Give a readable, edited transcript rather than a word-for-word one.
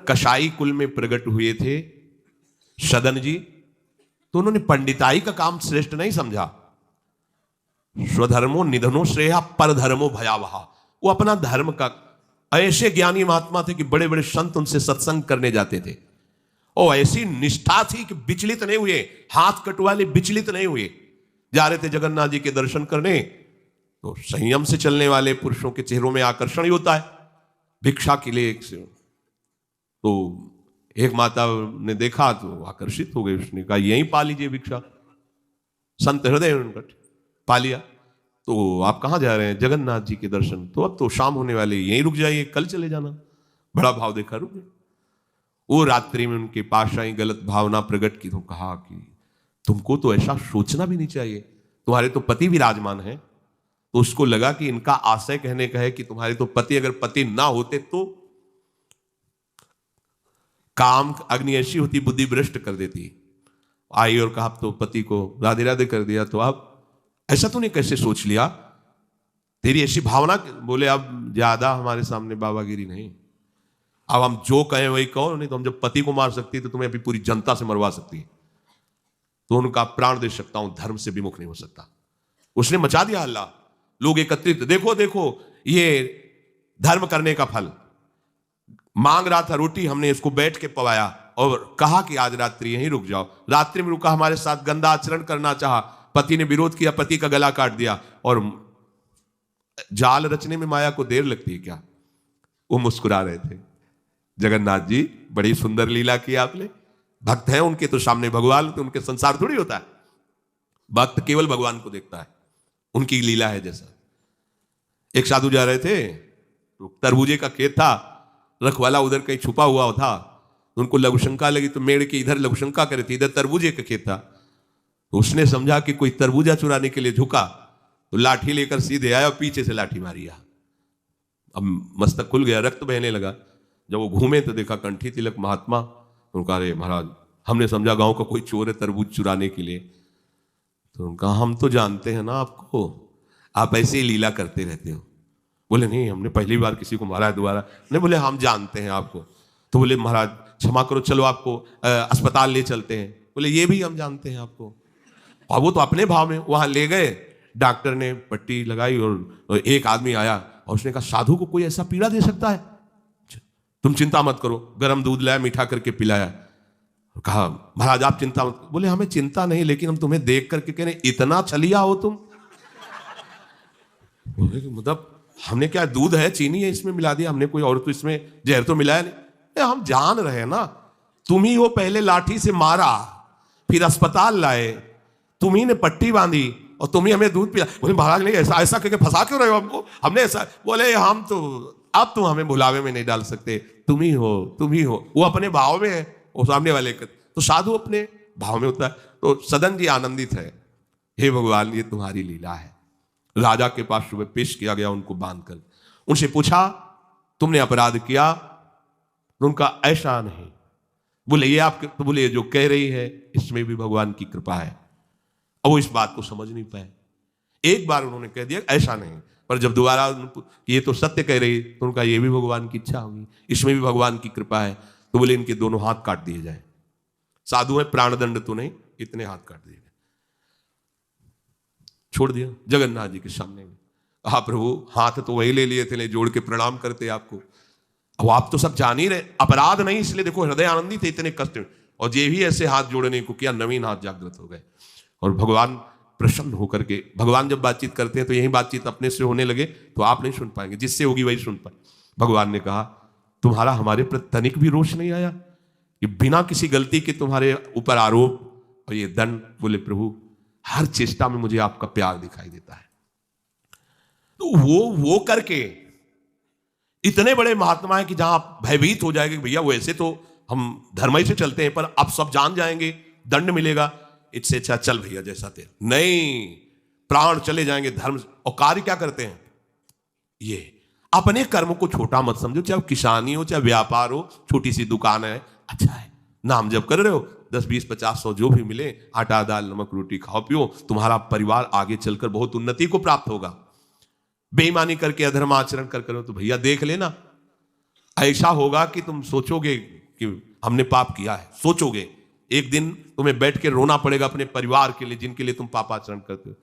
कसाई कुल में प्रकट हुए थे सदन जी, तो उन्होंने पंडिताई का काम श्रेष्ठ नहीं समझा। स्वधर्मो निधनो श्रेया परधर्मो भयावहा। वो अपना धर्म का, ऐसे ज्ञानी महात्मा थे कि बड़े बड़े संत उनसे सत्संग करने जाते थे, और ऐसी निष्ठा थी कि विचलित नहीं हुए, हाथ कटवाले विचलित नहीं हुए। जा रहे थे जगन्नाथ जी के दर्शन करने, तो संयम से चलने वाले पुरुषों के चेहरों में आकर्षण ही होता है। भिक्षा के लिए तो एक माता ने देखा तो आकर्षित हो गई, उसने कहा यहीं पा लीजिए भिक्षा। संत हृदय उनका पा लिया। तो आप कहाँ जा रहे हैं? जगन्नाथ जी के दर्शन। तो अब तो शाम होने वाले, यहीं रुक जाइए, कल चले जाना। बड़ा भाव देखा, रुक गए। वो रात्रि में उनके पास आई, गलत भावना प्रकट की, तो कहा कि तुमको तो ऐसा सोचना भी नहीं चाहिए, तुम्हारे तो पति विराजमान है। तो उसको लगा कि इनका आशय कहने का है कि तुम्हारे तो पति, अगर पति ना होते तो काम अग्नि ऐसी होती, बुद्धि भ्रष्ट कर देती। आई और कहा तो पति को राधे राधे कर दिया, तो अब ऐसा तूने कैसे सोच लिया? तेरी ऐसी भावना। बोले अब ज्यादा हमारे सामने बाबागिरी नहीं, अब हम जो कहें वही कहो। नहीं तो हम जब पति को मार सकती है तो तुम्हें अभी पूरी जनता से मरवा सकती है, तो उनका प्राण दे सकता हूं, धर्म से विमुख नहीं हो सकता। उसने मचा दिया हल्ला, लोग एकत्रित, देखो देखो ये धर्म करने का फल। मांग रहा था रोटी, हमने इसको बैठ के पवाया और कहा कि आज रात्रि यहीं रुक जाओ। रात्रि में रुका, हमारे साथ गंदा आचरण करना चाहा, पति ने विरोध किया, पति का गला काट दिया। और जाल रचने में माया को देर लगती है क्या? वो मुस्कुरा रहे थे। जगन्नाथ जी बड़ी सुंदर लीला की आपने। भक्त हैं उनके तो सामने भगवान, तो उनके संसार थोड़ी होता है। भक्त केवल भगवान को देखता है, उनकी लीला है जैसा। एक साधु जा रहे थे, तो तरबूजे का खेत था, रखवाला उधर कहीं छुपा हुआ था, उनको लघुशंका लगी, तो मेड़ के इधर लघुशंका करे थी, इधर तरबूजे का खेत था। तो उसने समझा कि कोई तरबूजा चुराने के लिए झुका, तो लाठी लेकर सीधे आया और पीछे से लाठी मारी। अब मस्तक खुल गया, रक्त बहने लगा। जब वो घूमे तो देखा कंठी तिलक महात्मा। उनका अरे महाराज, हमने समझा गांव का कोई चोर है तरबूज चुराने के लिए। तो उनका हम तो जानते हैं ना आपको, आप ऐसे ही लीला करते रहते हो। बोले नहीं, हमने पहली बार किसी को मारा है, दोबारा नहीं। बोले हम जानते हैं आपको। तो बोले महाराज क्षमा करो, चलो आपको अस्पताल ले चलते हैं। बोले ये भी हम जानते हैं आपको। और वो तो अपने भाव में वहां ले गए, डॉक्टर ने पट्टी लगाई और एक आदमी आया और उसने कहा साधु को कोई ऐसा पीड़ा दे सकता है? तुम चिंता मत करो। गर्म दूध लाया, मीठा करके पिलाया। कहा महाराज आप चिंता मत। बोले हमें चिंता नहीं, लेकिन हम तुम्हें देख करके कह रहे इतना छलिया हो तुम। मतलब हमने क्या दूध है, चीनी है, इसमें मिला दिया हमने, कोई और तो इसमें जहर तो मिलाया नहीं। हम जान रहे हैं ना, तुम ही वो पहले लाठी से मारा, फिर अस्पताल लाए, तुम ही ने पट्टी बांधी और तुम ही हमें दूध पिला। बोले महाराज नहीं, ऐसा ऐसा करके फंसा क्यों रहे हो हमको? हमने ऐसा। बोले हम तो अब तुम हमें भुलावे में नहीं डाल सकते, तुम ही हो, तुम ही हो। वो अपने भाव में है, वो सामने वाले का। तो साधु अपने भाव में होता है। तो सदन जी आनंदित है, हे भगवान ये तुम्हारी लीला है। राजा के पास सुबह पेश किया गया उनको बांधकर। उनसे पूछा तुमने अपराध किया? तो उनका ऐसा नहीं। बोले ये आपके, तो बोले जो कह रही है इसमें भी भगवान की कृपा है। अब वो इस बात को समझ नहीं पाए। एक बार उन्होंने कह दिया ऐसा नहीं, पर जब दोबारा ये तो सत्य कह रही, तो उनका ये भी भगवान की इच्छा होगी, इसमें भी भगवान की कृपा है। तो बोले इनके दोनों हाथ काट दिए जाए। साधु है, प्राणदंड तो नहीं, इतने हाथ काट दिए गए। छोड़ दिया जगन्नाथ जी के सामने। कहा प्रभु हाथ तो वही ले लिए थे, ले जोड़ के प्रणाम करते आपको। अब आप तो सब जान ही रहे, अपराध नहीं, इसलिए देखो हृदय आनंदित थे, इतने कष्ट। और ये भी ऐसे हाथ जोड़ने को किया, नवीन हाथ जागृत हो गए। और भगवान प्रसन्न होकर के, भगवान जब बातचीत करते हैं तो यही बातचीत अपने से होने लगे तो आप नहीं सुन पाएंगे, जिससे होगी वही सुन पाए। भगवान ने कहा तुम्हारा हमारे प्रति तनिक भी रोष नहीं आया? ये बिना किसी गलती के तुम्हारे ऊपर आरोप और ये दंड। बोले प्रभु हर चेष्टा में मुझे आपका प्यार दिखाई देता है। तो वो करके इतने बड़े महात्मा है कि जहां आप भयभीत हो जाएंगे भैया वैसे तो हम धर्म ही से चलते हैं, पर अब सब जान जाएंगे, दंड मिलेगा, इससे अच्छा चल भैया जैसा तेरा। नहीं, प्राण चले जाएंगे धर्म। और कार्य क्या करते हैं? ये अपने कर्म को छोटा मत समझो, चाहे किसानी हो, चाहे व्यापार हो, छोटी सी दुकान है, अच्छा है, नाम जप कर रहे हो, 10, 20, 50, 100 जो भी मिले, आटा दाल नमक रोटी खाओ पियो, तुम्हारा परिवार आगे चलकर बहुत उन्नति को प्राप्त होगा। बेईमानी करके अधर्म आचरण कर करो तो भैया देख लेना, ऐसा होगा कि तुम सोचोगे कि हमने पाप किया है, सोचोगे। एक दिन तुम्हें बैठ के रोना पड़ेगा अपने परिवार के लिए जिनके लिए तुम पापाचरण करते हो।